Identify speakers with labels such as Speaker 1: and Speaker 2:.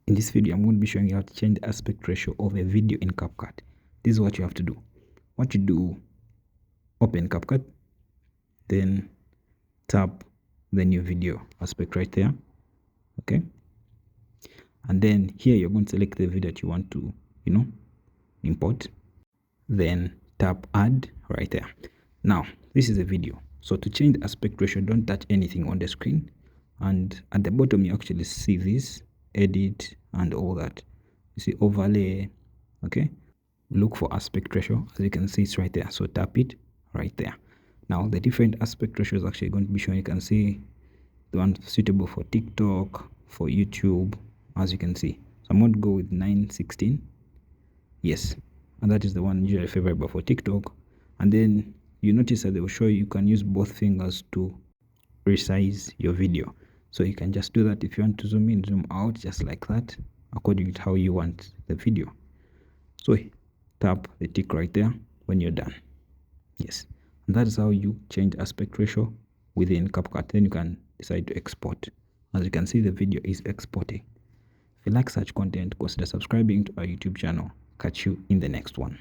Speaker 1: In this video, I'm going to be showing you how to change the aspect ratio of a video in Capcut. This is what you have to do. What you do, open Capcut, then tap the new video aspect right there. Okay. And then here you're going to select the video that you want to, import. Then tap add right there. Now, this is a video. So to change the aspect ratio, don't touch anything on the screen. And at the bottom, you actually see this, edit and all that. You see overlay. Okay. Look for aspect ratio. As you can see, it's right there. So tap it right there. Now, the different aspect ratio is actually going to be shown. You can see the one suitable for TikTok, for YouTube, as you can see. So I'm going to go with 9:16. Yes. And that is the one usually favorable for TikTok. And then you notice that they will show you can use both fingers to resize your video. So you can just do that. If you want to zoom in, zoom out, just like that, according to how you want the video. So tap the tick right there when you're done. Yes. And that is how you change aspect ratio within Capcut. Then you can decide to export. As you can see, the video is exporting. If you like such content, consider subscribing to our YouTube channel. Catch you in the next one.